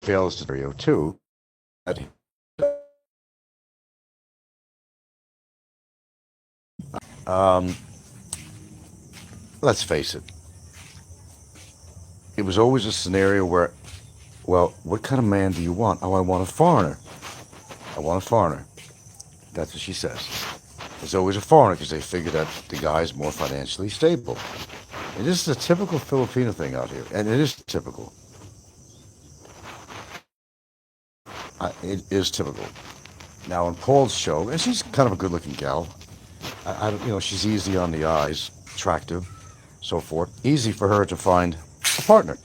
fails scenario too. That, um, let's face it, it was always a scenario where, well, what kind of man do you want? Oh, I want a foreigner. I want a foreigner. That's what she says. It's always a foreigner because they figure that the guy's more financially stable. And this is a typical Filipino thing out here, and it is typical. It is typical. Now, on Paul's show, and she's kind of a good-looking gal. She's easy on the eyes, attractive, so forth. Easy for her to find a partner,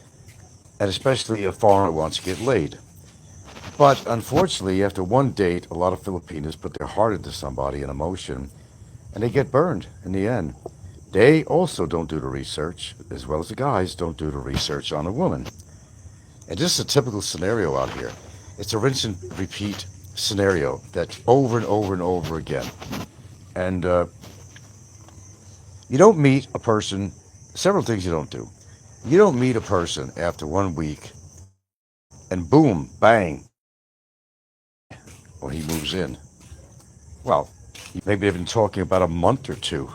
and especially a foreigner who wants to get laid. But unfortunately, after one date, a lot of Filipinos put their heart into somebody and emotion, and they get burned in the end. They also don't do the research, as well as the guys don't do the research on a woman. And this is a typical scenario out here. It's a rinse and repeat scenario that's over and over and over again. And you don't meet a person, several things you don't do. You don't meet a person after 1 week and boom, bang, or he moves in. Well, maybe they've been talking about a month or two,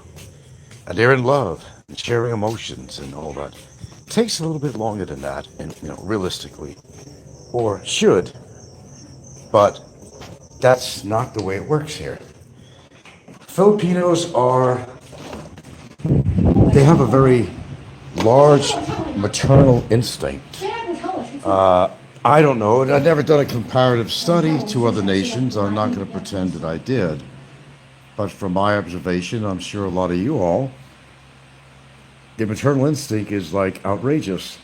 and they're in love and sharing emotions and all that. It takes a little bit longer than that, and realistically, or should, but that's not the way it works here. Filipinos they have a very large maternal instinct. I don't know, and I've never done a comparative study to other nations. I'm not going to pretend that I did. But from my observation, I'm sure a lot of you all, their maternal instinct is like outrageous.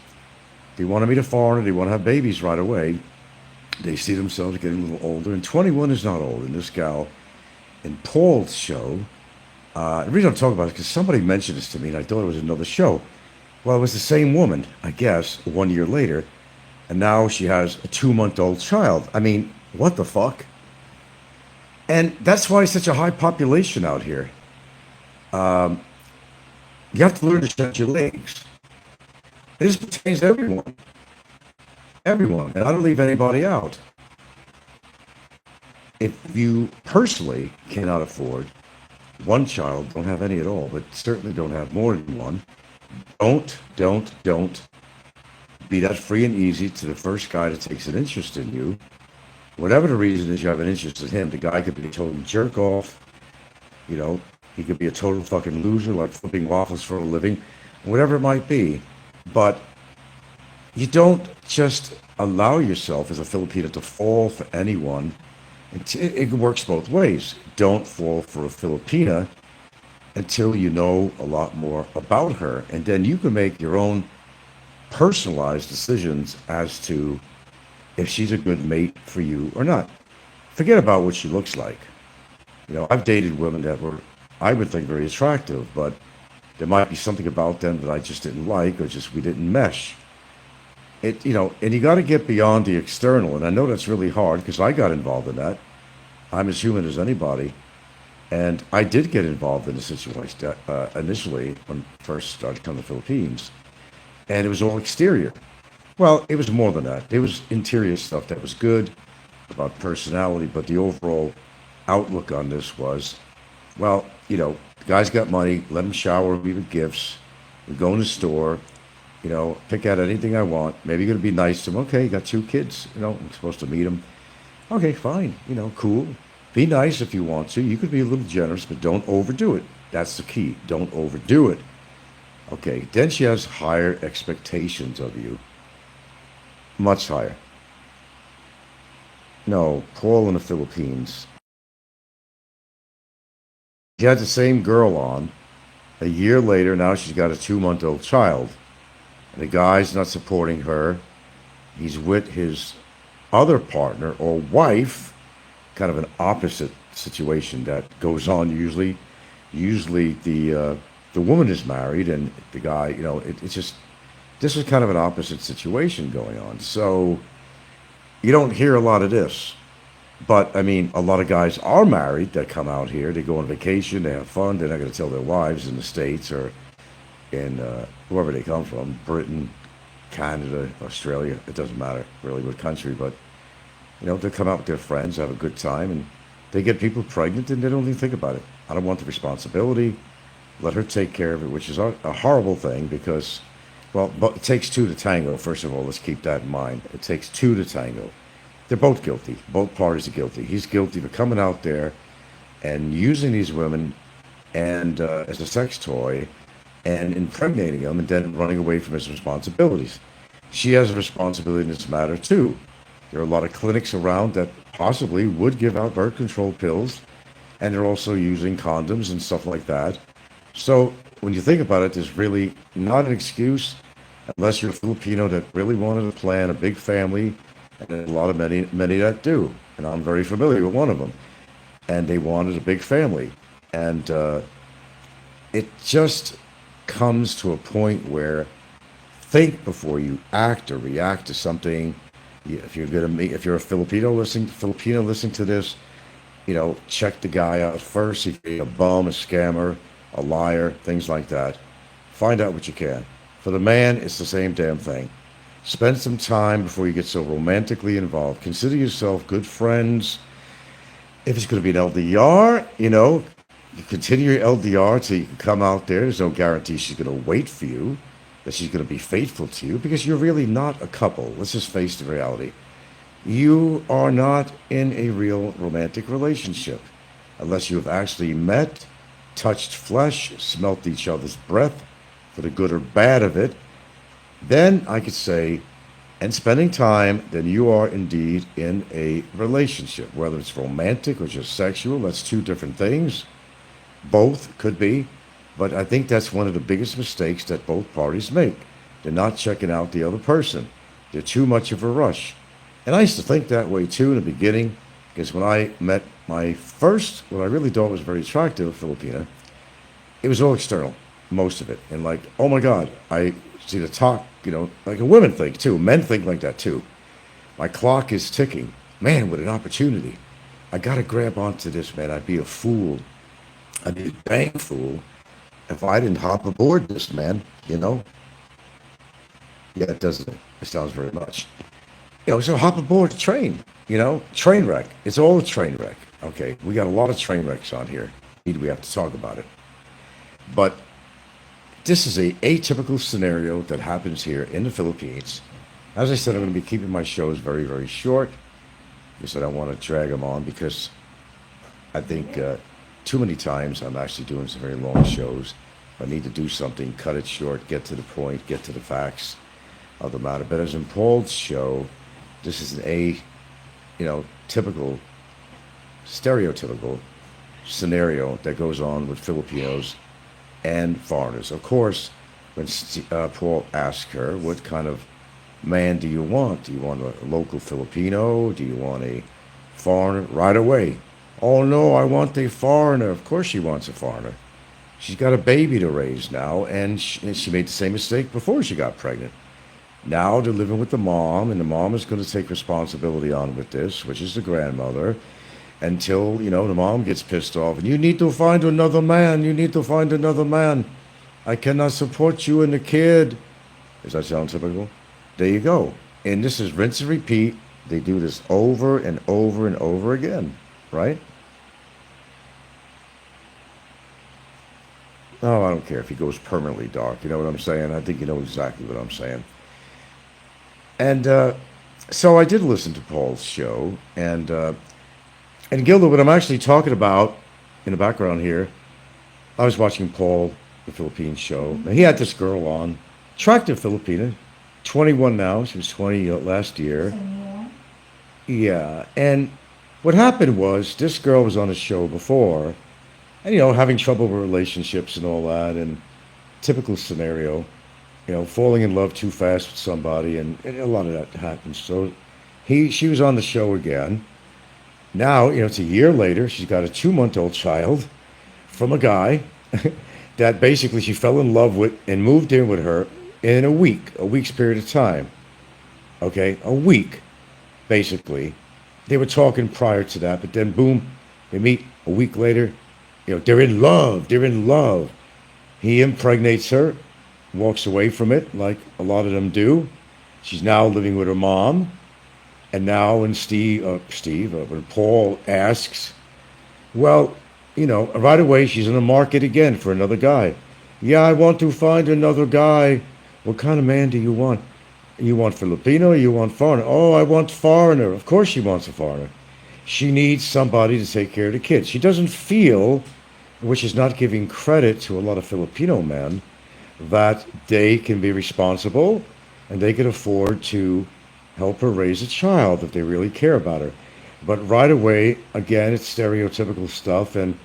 They want to meet a foreigner, they want to have babies right away. They see themselves getting a little older, and 21 is not old. And this gal in Paul's show, the reason I'm talking about it is because somebody mentioned this to me, and I thought it was another show. Well, it was the same woman, I guess, 1 year later, and now she has a 2-month-old child. I mean, what the fuck? And that's why it's such a high population out here. You have to learn to stretch your legs. This pertains to everyone. Everyone. And I don't leave anybody out. If you personally cannot afford one child, don't have any at all, but certainly don't have more than one, don't be that free and easy to the first guy that takes an interest in you. Whatever the reason is you have an interest in him, the guy could be a total jerk off, he could be a total fucking loser, like flipping waffles for a living, whatever it might be. But you don't just allow yourself as a Filipino to fall for anyone. It works both ways. Don't fall for a Filipina until you know a lot more about her. And then you can make your own personalized decisions as to if she's a good mate for you or not. Forget about what she looks like. I've dated women that were, I would think, very attractive, but there might be something about them that I just didn't like, or just we didn't mesh. And you got to get beyond the external, and I know that's really hard because I got involved in that. I'm as human as anybody, and I did get involved in the situation initially when I first started coming to the Philippines, and it was all exterior. Well, it was more than that. It was interior stuff that was good about personality, but the overall outlook on this was, well, the guy's got money, let him shower me with gifts, we go in the store, pick out anything I want, maybe you're going to be nice to him, okay, you got 2 kids, I'm supposed to meet him, okay, fine, cool, be nice if you want to, you could be a little generous, but don't overdo it, that's the key, don't overdo it, okay, then she has higher expectations of you, much higher. No, Paul in the Philippines, he had the same girl on. A year later, now she's got a 2-month-old child. And the guy's not supporting her. He's with his other partner or wife, kind of an opposite situation that goes on usually. Usually the woman is married and the guy, it's just, this is kind of an opposite situation going on. So you don't hear a lot of this. But, I mean, a lot of guys are married that come out here. They go on vacation, they have fun. They're not going to tell their wives in the States or in wherever they come from, Britain, Canada, Australia, it doesn't matter really what country, but they come out with their friends, have a good time, and they get people pregnant and they don't even think about it. I don't want the responsibility. Let her take care of it, which is a horrible thing because, well, but it takes two to tango. First of all, let's keep that in mind. It takes two to tango. They're both guilty. Both parties are guilty. He's guilty for coming out there and using these women and as a sex toy and impregnating them and then running away from his responsibilities. She has a responsibility in this matter too. There are a lot of clinics around that possibly would give out birth control pills, and they're also using condoms and stuff like that. So when you think about it, there's really not an excuse unless you're a Filipino that really wanted to plan a big family, and there's a lot of many that do, and I'm very familiar with one of them, and they wanted a big family, and it just comes to a point where think before you act or react to something. If you're a Filipino listening to this, check the guy out first. If he's a bum, a scammer, a liar, things like that, find out what you can. For the man, it's the same damn thing. Spend some time before you get so romantically involved. Consider yourself good friends. If it's going to be an LDR, you continue your LDR till you can come out there. There's no guarantee she's going to wait for you, that she's going to be faithful to you, because you're really not a couple. Let's just face the reality. You are not in a real romantic relationship unless you have actually met, touched flesh, smelt each other's breath, for the good or bad of it. Then I could say, and spending time, then you are indeed in a relationship. Whether it's romantic or just sexual, that's two different things. Both could be. But I think that's one of the biggest mistakes that both parties make. They're not checking out the other person. They're too much of a rush. And I used to think that way too in the beginning, because when I met my first, what I really thought was very attractive Filipina, it was all external, most of it. And like, oh my God, I see the talk, like a women think too. Men think like that too. My clock is ticking. Man, what an opportunity. I got to grab onto this, man. I'd be a fool. I'd be a dang fool if I didn't hop aboard this, man, Yeah, it doesn't. It sounds very much. So hop aboard the train, train wreck. It's all a train wreck. Okay, we got a lot of train wrecks on here. We have to talk about it. But this is a atypical scenario that happens here in the Philippines. As I said, I'm going to be keeping my shows very, very short because I don't want to drag them on, because I think too many times I'm actually doing some very long shows. If I need to do something, cut it short, get to the point, get to the facts of the matter. But as in Paul's show, this is typical, stereotypical scenario that goes on with Filipinos and foreigners. Of course, when Paul asked her, what kind of man do you want? Do you want a local Filipino? Do you want a foreigner? Right away. Oh no, I want a foreigner. Of course she wants a foreigner. She's got a baby to raise now, and she made the same mistake before she got pregnant. Now they're living with the mom, and the mom is going to take responsibility on with this, which is the grandmother, until, the mom gets pissed off. And you need to find another man. You need to find another man. I cannot support you and the kid. Does that sound typical? There you go. And this is rinse and repeat. They do this over and over and over again, right? Oh, I don't care if he goes permanently dark. You know what I'm saying? I think you know exactly what I'm saying. And so I did listen to Paul's show, and Gilda, what I'm actually talking about in the background here, I was watching Paul, the Philippines show. And he had this girl on, attractive Filipina, 21 now. She was 20 last year. Yeah, and what happened was this girl was on a show before, and having trouble with relationships and all that, and typical scenario. Falling in love too fast with somebody, and a lot of that happens. So she was on the show again. Now, it's a year later. She's got a 2-month-old child from a guy that basically she fell in love with and moved in with her in a week's period of time. Okay, a week, basically. They were talking prior to that, but then boom, they meet a week later. They're in love. He impregnates her, walks away from it like a lot of them do, She's now living with her mom. And now when when Paul asks, well, right away she's in the market again for another guy. Yeah, I want to find another guy. What kind of man do you want? You want Filipino or you want foreigner? Oh, I want foreigner. Of course she wants a foreigner. She needs somebody to take care of the kids. She doesn't feel, which is not giving credit to a lot of Filipino men, that they can be responsible and they can afford to help her raise a child if they really care about her. But right away, again, it's stereotypical stuff, and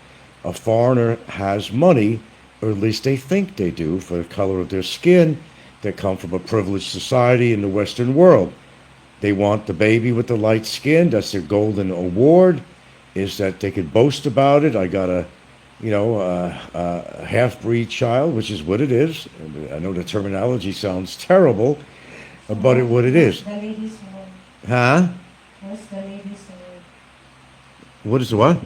a foreigner has money, or at least they think they do, for the color of their skin. They come from a privileged society in the Western world. They want the baby with the light skin. That's their golden award, is that they could boast about it. I got a half-breed child, which is what it is. I know the terminology sounds terrible, but it what it is. The ladies word. Huh? What's the ladies word? What is the what?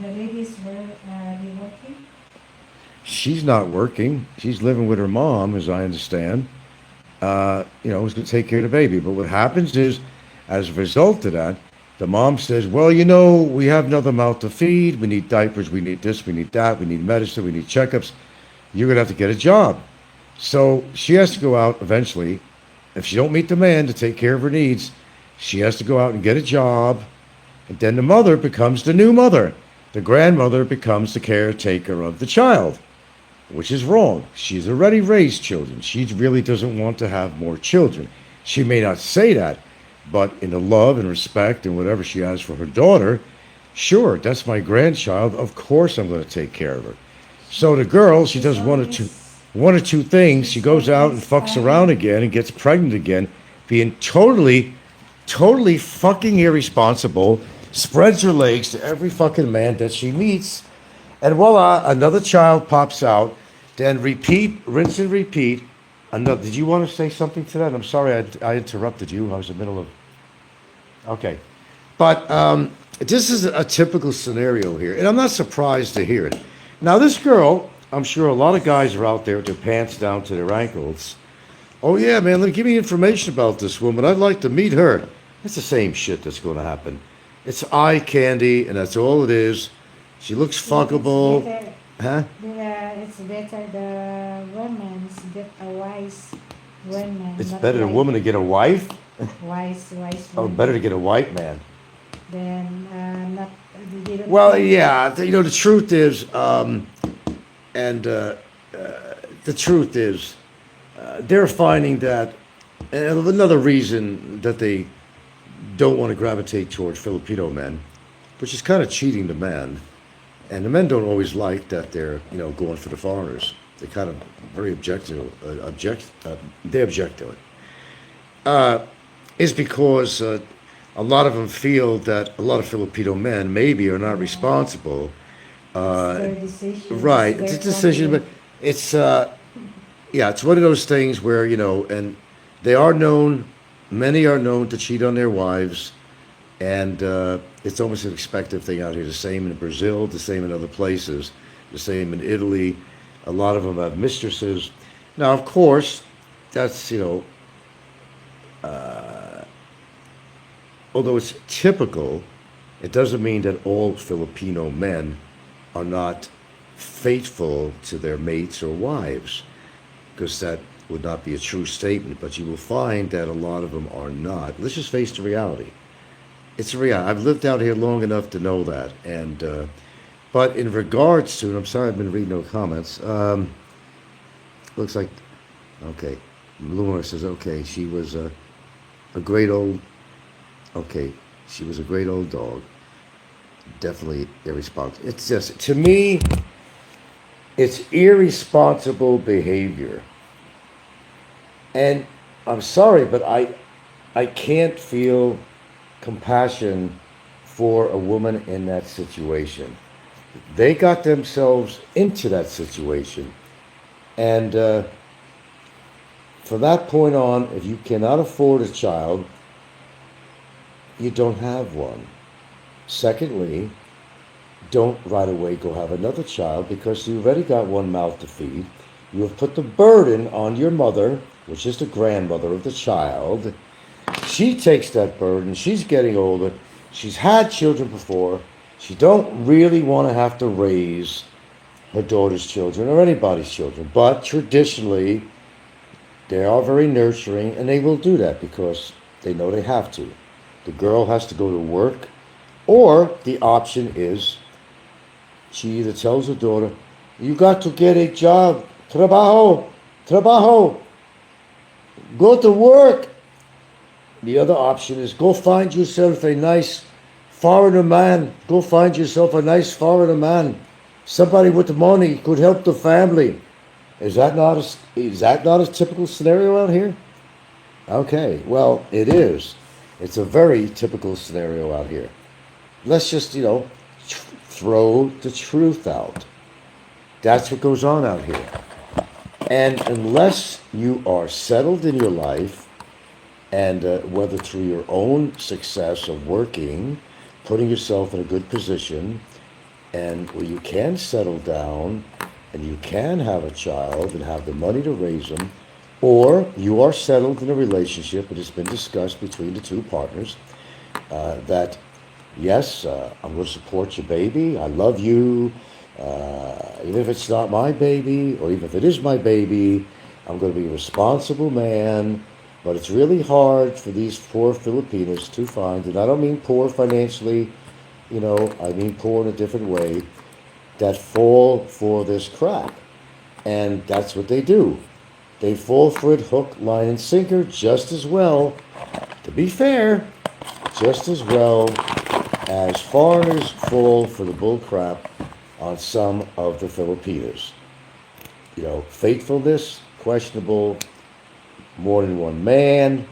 The ladies were they working? She's not working. She's living with her mom, as I understand. Who's going to take care of the baby. But what happens is, as a result of that, the mom says, well, we have another mouth to feed. We need diapers. We need this. We need that. We need medicine. We need checkups. You're going to have to get a job. So she has to go out eventually. If she don't meet the man to take care of her needs, she has to go out and get a job. And then the mother becomes the new mother. The grandmother becomes the caretaker of the child, which is wrong. She's already raised children. She really doesn't want to have more children. She may not say that, but in the love and respect and whatever she has for her daughter, sure, that's my grandchild. Of course I'm going to take care of her. So the girl, she does one or two things. She goes out and fucks around again and gets pregnant again, being totally fucking irresponsible, spreads her legs to every fucking man that she meets, and voila, another child pops out. Then repeat, rinse and repeat. Another. Did you want to say something to that? I'm sorry, I interrupted you. I was in the middle of. Okay, but this is a typical scenario here, and I'm not surprised to hear it. Now, this girl, I'm sure a lot of guys are out there with their pants down to their ankles. Oh yeah, man, give me information about this woman. I'd like to meet her. It's the same shit that's going to happen. It's eye candy, and that's all it is. She looks fuckable. Huh? It's better the woman get a wise woman. It's not better a like woman to get a wife? wise Oh, woman. better to get a white man. Then not they don't Well, think yeah, the truth is, the truth is, they're finding that, and another reason that they don't want to gravitate toward Filipino men, which is kind of cheating the men. And the men don't always like that they're, going for the foreigners. They kind of very they object to it. Is because a lot of them feel that a lot of Filipino men maybe are not responsible. it's their decision. Right, It's it's a their decision, but problem. it's, yeah, it's one of those things where, and they are known, many are known to cheat on their wives. And it's almost an expected thing out here. The same in Brazil, the same in other places, the same in Italy. A lot of them have mistresses. Now, of course, that's, although it's typical, it doesn't mean that all Filipino men are not faithful to their mates or wives, because that would not be a true statement. But you will find that a lot of them are not. Let's just face the reality. It's a reality. I've lived out here long enough to know that. And but in regards to, and I'm sorry I've been reading no comments. Looks like, okay, Luna says, okay, she was a great old, okay, she was a great old dog. Definitely irresponsible. It's just, to me, it's irresponsible behavior. And I'm sorry, but I can't feel compassion for a woman in that situation. They got themselves into that situation. And from that point on, if you cannot afford a child, you don't have one. Secondly, don't right away go have another child, because you already got one mouth to feed. You have put the burden on your mother which is the grandmother of the child, she takes that burden. She's getting older. She's had children before. She don't really want to have to raise her daughter's children or anybody's children. But traditionally, they are very nurturing, and they will do that because they know they have to. The girl has to go to work, or the option is she either tells her daughter, you got to get a job, trabajo, trabajo, go to work. The other option is go find yourself a nice foreigner man. Go find yourself a nice foreigner man. Somebody with the money could help the family. Is that not a typical scenario out here? Okay, well, it is. It's a very typical scenario out here. Let's just, throw the truth out. That's what goes on out here. And unless you are settled in your life, and whether through your own success of working, putting yourself in a good position, and where you can settle down and you can have a child and have the money to raise them, or you are settled in a relationship, it has been discussed between the two partners that, yes, I'm going to support your baby, I love you, even if it's not my baby, or even if it is my baby, I'm going to be a responsible man. But it's really hard for these poor Filipinos to find, and I don't mean poor financially, I mean poor in a different way, that fall for this crap. And that's what they do. They fall for it hook, line, and sinker just as well, to be fair, just as well as foreigners fall for the bull crap on some of the Filipinos. Faithfulness, questionable, more than one man,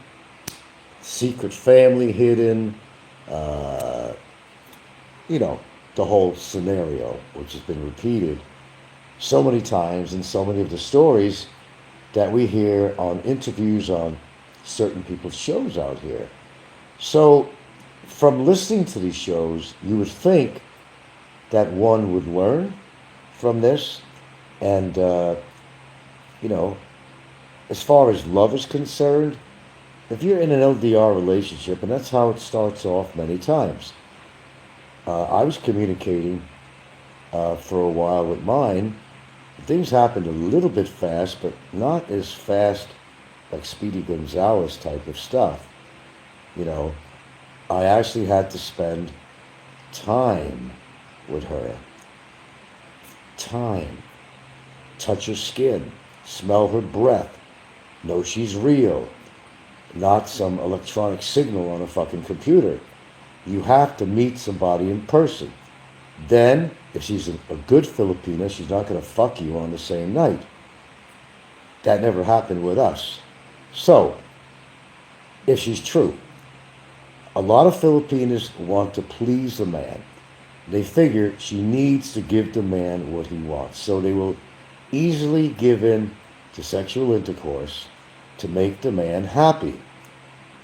secret family hidden, the whole scenario, which has been repeated so many times in so many of the stories that we hear on interviews on certain people's shows out here. So from listening to these shows, you would think that one would learn from this. And, as far as love is concerned, if you're in an LDR relationship, and that's how it starts off many times. I was communicating for a while with mine. Things happened a little bit fast, but not as fast like Speedy Gonzalez type of stuff. I actually had to spend time with her. Time. Touch her skin. Smell her breath. Know she's real. Not some electronic signal on a fucking computer. You have to meet somebody in person. Then, if she's a good Filipina, she's not going to fuck you on the same night. That never happened with us. So, if she's true, a lot of Filipinas want to please the man. They figure she needs to give the man what he wants. So they will easily give in to sexual intercourse to make the man happy.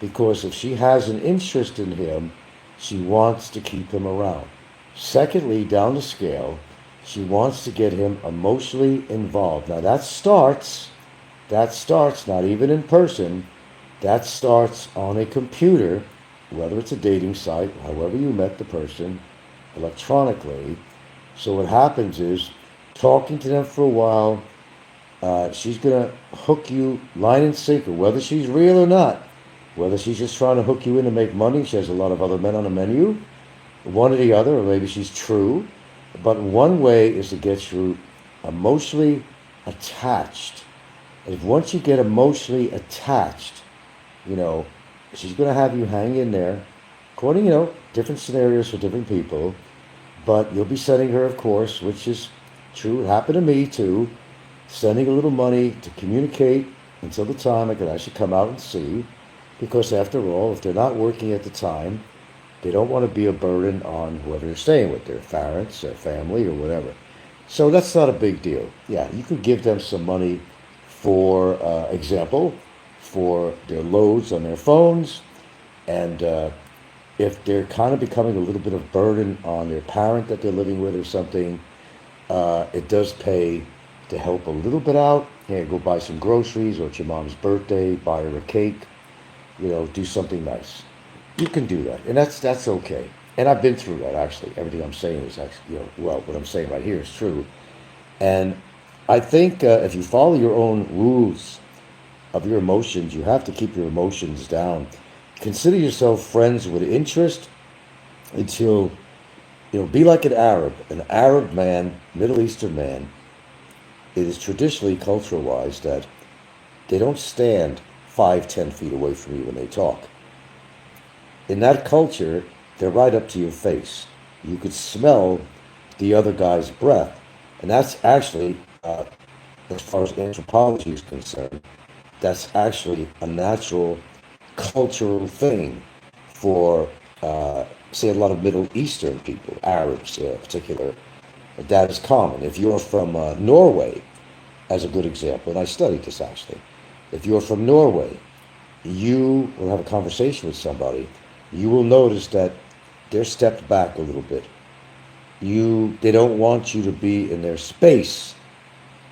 Because if she has an interest in him, she wants to keep him around. Secondly, down the scale, she wants to get him emotionally involved. Now that starts not even in person, that starts on a computer, whether it's a dating site, however you met the person, electronically. So what happens is, talking to them for a while, she's going to hook you line and sinker, whether she's real or not. Whether she's just trying to hook you in to make money, she has a lot of other men on the menu, one or the other, or maybe she's true. But one way is to get you emotionally attached. And if once you get emotionally attached, she's going to have you hang in there, according, different scenarios for different people. But you'll be sending her, of course, which is true, it happened to me too, sending a little money to communicate until the time I could actually come out and see. Because after all, if they're not working at the time, they don't want to be a burden on whoever they're staying with, their parents, their family, or whatever. So that's not a big deal. Yeah, you could give them some money for example, for their loads on their phones. And if they're kind of becoming a little bit of burden on their parent that they're living with or something, it does pay to help a little bit out. Hey, go buy some groceries, or it's your mom's birthday, buy her a cake, do something nice. You can do that, and that's okay. And I've been through that actually. Everything I'm saying is actually, well, what I'm saying right here is true. And I think if you follow your own rules of your emotions, you have to keep your emotions down. Consider yourself friends with interest until, be like an Arab. An Arab man, Middle Eastern man, it is traditionally, cultural wise, that they don't stand 5, 10 feet away from you when they talk. In that culture, they're right up to your face. You could smell the other guy's breath. And that's actually, as far as anthropology is concerned, that's actually a natural cultural thing for, say, a lot of Middle Eastern people, Arabs in particular. That is common. If you're from Norway, as a good example, and I studied this actually, if you're from Norway, you will have a conversation with somebody, you will notice that they're stepped back a little bit. They don't want you to be in their space.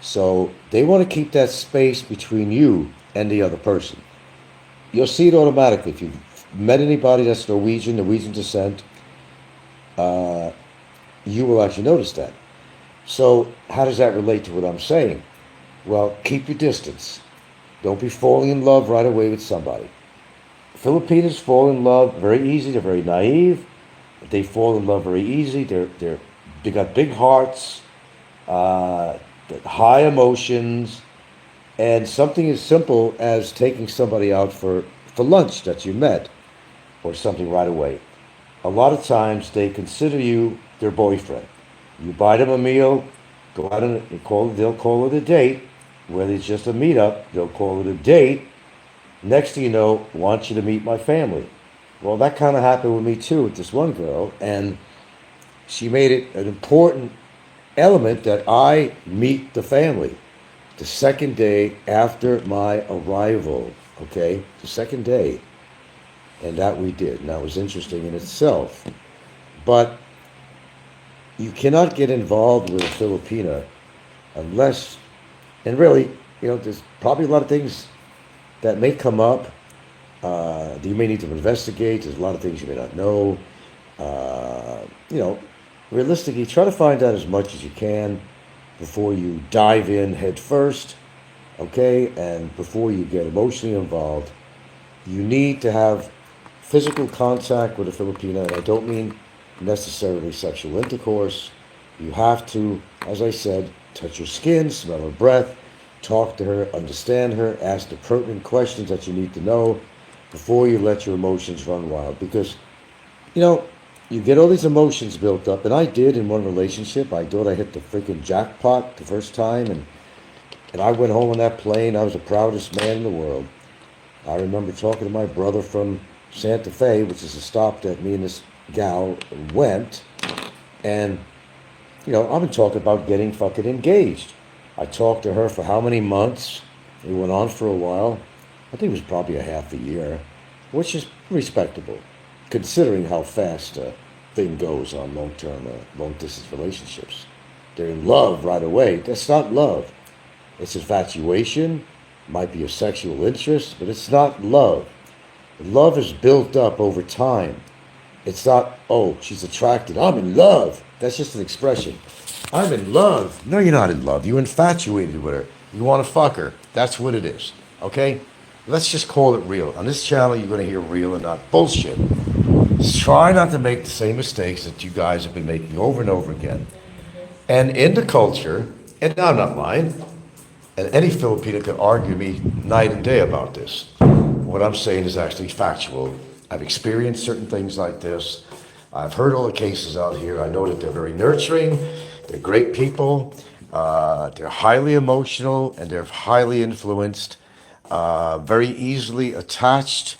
So they want to keep that space between you and the other person. You'll see it automatically. If you've met anybody that's Norwegian descent, you will actually notice that. So how does that relate to what I'm saying? Well, keep your distance. Don't be falling in love right away with somebody. Filipinos fall in love very easy. They're very naive. They fall in love very easy. They got big hearts, high emotions, and something as simple as taking somebody out for lunch that you met, or something right away. A lot of times they consider you their boyfriend. You buy them a meal, go out and they'll call it a date. Whether it's just a meetup, they'll call it a date. Next thing you know, want you to meet my family. Well, that kind of happened with me too with this one girl, and she made it an important element that I meet the family the second day after my arrival. Okay, the second day, and that we did, and that was interesting in itself. But you cannot get involved with a Filipina unless, and really, there's probably a lot of things that may come up that you may need to investigate. There's a lot of things you may not know. Uh, you know, Realistically, try to find out as much as you can before you dive in head first, okay? And before you get emotionally involved, you need to have physical contact with a Filipina, and I don't mean necessarily sexual intercourse. You have to, as I said, touch her skin, smell her breath, talk to her, understand her, ask the pertinent questions that you need to know before you let your emotions run wild. Because, you know, you get all these emotions built up, and I did in one relationship. I thought I hit the freaking jackpot the first time, and I went home on that plane. I was the proudest man in the world. I remember talking to my brother from Santa Fe, which is a stop that me and this gal went, and, you know, I've been talking about getting fucking engaged. I talked to her for how many months? It went on for a while. I think it was probably a half a year, which is respectable, considering how fast a thing goes on long-term, long-distance relationships. They're in love right away. That's not love. It's infatuation, might be a sexual interest, but it's not love. Love is built up over time. It's not, oh, she's attracted. I'm in love. That's just an expression. I'm in love. No, you're not in love. You're infatuated with her. You want to fuck her. That's what it is. Okay? Let's just call it real. On this channel, you're going to hear real and not bullshit. Just try not to make the same mistakes that you guys have been making over and over again. And in the culture, and I'm not lying, and any Filipino could argue me night and day about this. What I'm saying is actually factual. I've experienced certain things like this. I've heard all the cases out here. I know that they're very nurturing. They're great people. They're highly emotional, and they're highly influenced, very easily attached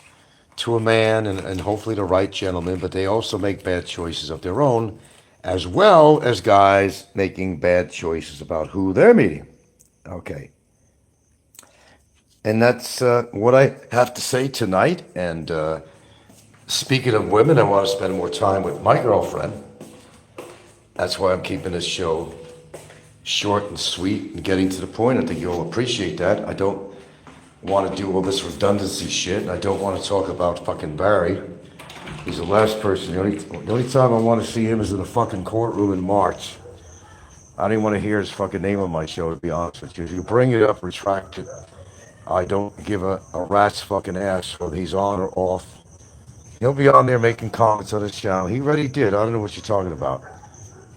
to a man, and hopefully the right gentleman, but they also make bad choices of their own, as well as guys making bad choices about who they're meeting. Okay. And that's what I have to say tonight. And speaking of women, I want to spend more time with my girlfriend. That's why I'm keeping this show short and sweet and getting to the point. I think you'll appreciate that. I don't want to do all this redundancy shit. I don't want to talk about fucking Barry. He's the last person. The only time I want to see him is in the fucking courtroom in March. I don't even want to hear his fucking name on my show, to be honest with you. If you bring it up, retract it. I don't give a rat's fucking ass whether he's on or off. He'll be on there making comments on his channel. He already did. I don't know what you're talking about.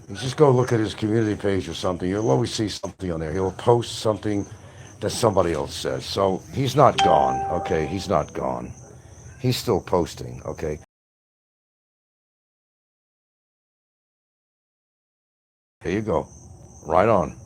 You just go look at his community page or something. You'll always see something on there. He'll post something that somebody else says. So he's not gone, okay? He's not gone. He's still posting, okay? There you go. Right on.